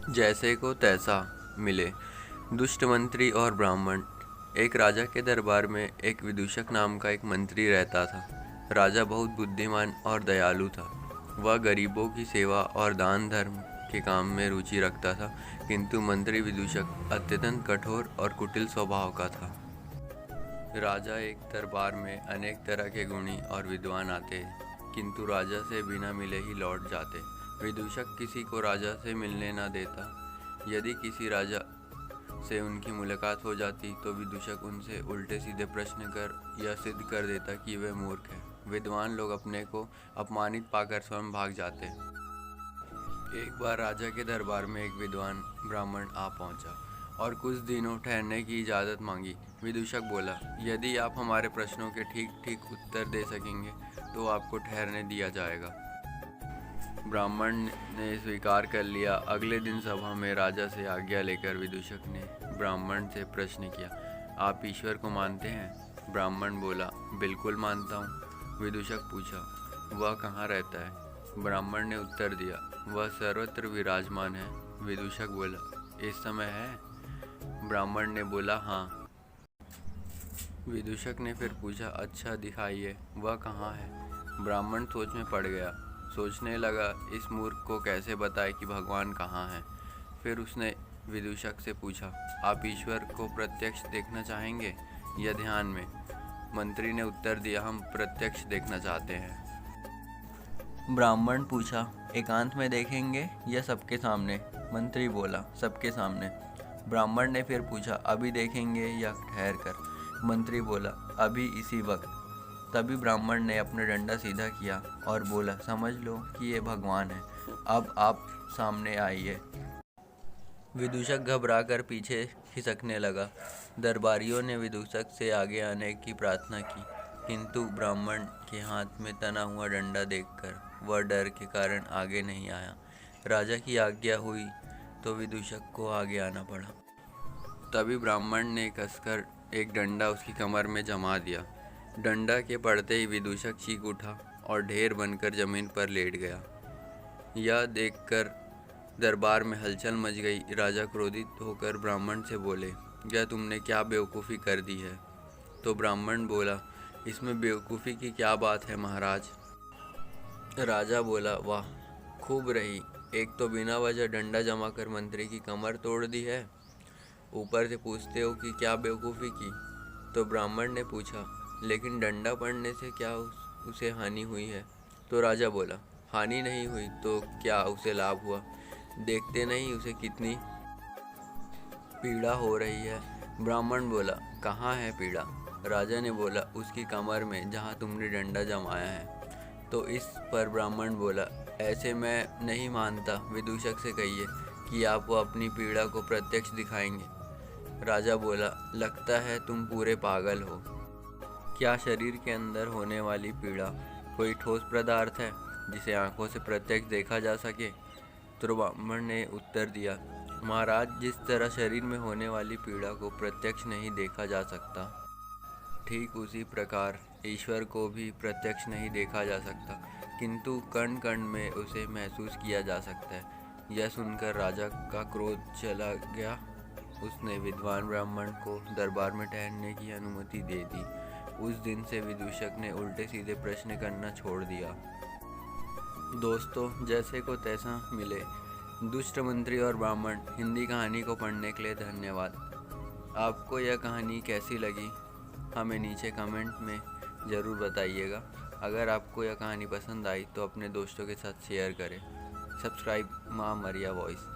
जैसे को तैसा मिले। दुष्ट मंत्री और ब्राह्मण। एक राजा के दरबार में एक विदूषक नाम का एक मंत्री रहता था। राजा बहुत बुद्धिमान और दयालु था। वह गरीबों की सेवा और दान धर्म के काम में रुचि रखता था, किंतु मंत्री विदूषक अत्यंत कठोर और कुटिल स्वभाव का था। राजा एक दरबार में अनेक तरह के गुणी और विद्वान आते, किंतु राजा से बिना मिले ही लौट जाते। विदूषक किसी को राजा से मिलने न देता। यदि किसी राजा से उनकी मुलाकात हो जाती तो विदूषक उनसे उल्टे सीधे प्रश्न कर यह सिद्ध कर देता कि वे मूर्ख हैं। विद्वान लोग अपने को अपमानित पाकर स्वयं भाग जाते। एक बार राजा के दरबार में एक विद्वान ब्राह्मण आ पहुंचा और कुछ दिनों ठहरने की इजाज़त मांगी। विदूषक बोला, यदि आप हमारे प्रश्नों के ठीक ठीक उत्तर दे सकेंगे तो आपको ठहरने दिया जाएगा। ब्राह्मण ने स्वीकार कर लिया। अगले दिन सभा में राजा से आज्ञा लेकर विदूषक ने ब्राह्मण से प्रश्न किया, आप ईश्वर को मानते हैं? ब्राह्मण बोला, बिल्कुल मानता हूँ। विदूषक पूछा, वह कहाँ रहता है? ब्राह्मण ने उत्तर दिया, वह सर्वत्र विराजमान है। विदूषक बोला, इस समय है? ब्राह्मण ने बोला, हाँ। विदूषक ने फिर पूछा, अच्छा दिखाइए, वह कहाँ है? ब्राह्मण सोच में पड़ गया। सोचने लगा, इस मूर्ख को कैसे बताए कि भगवान कहाँ है। फिर उसने विदूषक से पूछा, आप ईश्वर को प्रत्यक्ष देखना चाहेंगे या ध्यान में? मंत्री ने उत्तर दिया, हम प्रत्यक्ष देखना चाहते हैं। ब्राह्मण पूछा, एकांत में देखेंगे या सबके सामने? मंत्री बोला, सबके सामने। ब्राह्मण ने फिर पूछा, अभी देखेंगे या ठहर कर? मंत्री बोला, अभी इसी वक्त। तभी ब्राह्मण ने अपना डंडा सीधा किया और बोला, समझ लो कि ये भगवान है, अब आप सामने आइए। विदूषक घबराकर पीछे खिसकने लगा। दरबारियों ने विदूषक से आगे आने की प्रार्थना की, किंतु ब्राह्मण के हाथ में तना हुआ डंडा देखकर वह डर के कारण आगे नहीं आया। राजा की आज्ञा हुई तो विदूषक को आगे आना पड़ा। तभी ब्राह्मण ने कसकर एक डंडा उसकी कमर में जमा दिया। डंडा के पड़ते ही विदूषक चीख उठा और ढेर बनकर जमीन पर लेट गया। यह देखकर दरबार में हलचल मच गई। राजा क्रोधित होकर ब्राह्मण से बोले, यह तुमने क्या बेवकूफ़ी कर दी है? तो ब्राह्मण बोला, इसमें बेवकूफ़ी की क्या बात है महाराज? राजा बोला, वाह, खूब रही। एक तो बिना वजह डंडा जमा कर मंत्री की कमर तोड़ दी है, ऊपर से पूछते हो कि क्या बेवकूफ़ी की। तो ब्राह्मण ने पूछा, लेकिन डंडा पड़ने से क्या उसे हानि हुई है? तो राजा बोला, हानि नहीं हुई तो क्या उसे लाभ हुआ? देखते नहीं उसे कितनी पीड़ा हो रही है। ब्राह्मण बोला, कहाँ है पीड़ा? राजा ने बोला, उसकी कमर में जहाँ तुमने डंडा जमाया है। तो इस पर ब्राह्मण बोला, ऐसे मैं नहीं मानता, विदूषक से कहिए कि आप वो अपनी पीड़ा को प्रत्यक्ष दिखाएंगे। राजा बोला, लगता है तुम पूरे पागल हो। क्या शरीर के अंदर होने वाली पीड़ा कोई ठोस पदार्थ है जिसे आंखों से प्रत्यक्ष देखा जा सके? तो ब्राह्मण ने उत्तर दिया, महाराज, जिस तरह शरीर में होने वाली पीड़ा को प्रत्यक्ष नहीं देखा जा सकता, ठीक उसी प्रकार ईश्वर को भी प्रत्यक्ष नहीं देखा जा सकता, किंतु कण कण में उसे महसूस किया जा सकता है। यह सुनकर राजा का क्रोध चला गया। उसने विद्वान ब्राह्मण को दरबार में ठहरने की अनुमति दे दी। उस दिन से विदूषक ने उल्टे सीधे प्रश्न करना छोड़ दिया। दोस्तों, जैसे को तैसा मिले। दुष्ट मंत्री और ब्राह्मण हिंदी कहानी को पढ़ने के लिए धन्यवाद। आपको यह कहानी कैसी लगी हमें नीचे कमेंट में ज़रूर बताइएगा। अगर आपको यह कहानी पसंद आई तो अपने दोस्तों के साथ शेयर करें। सब्सक्राइब माँ मरिया वॉइस।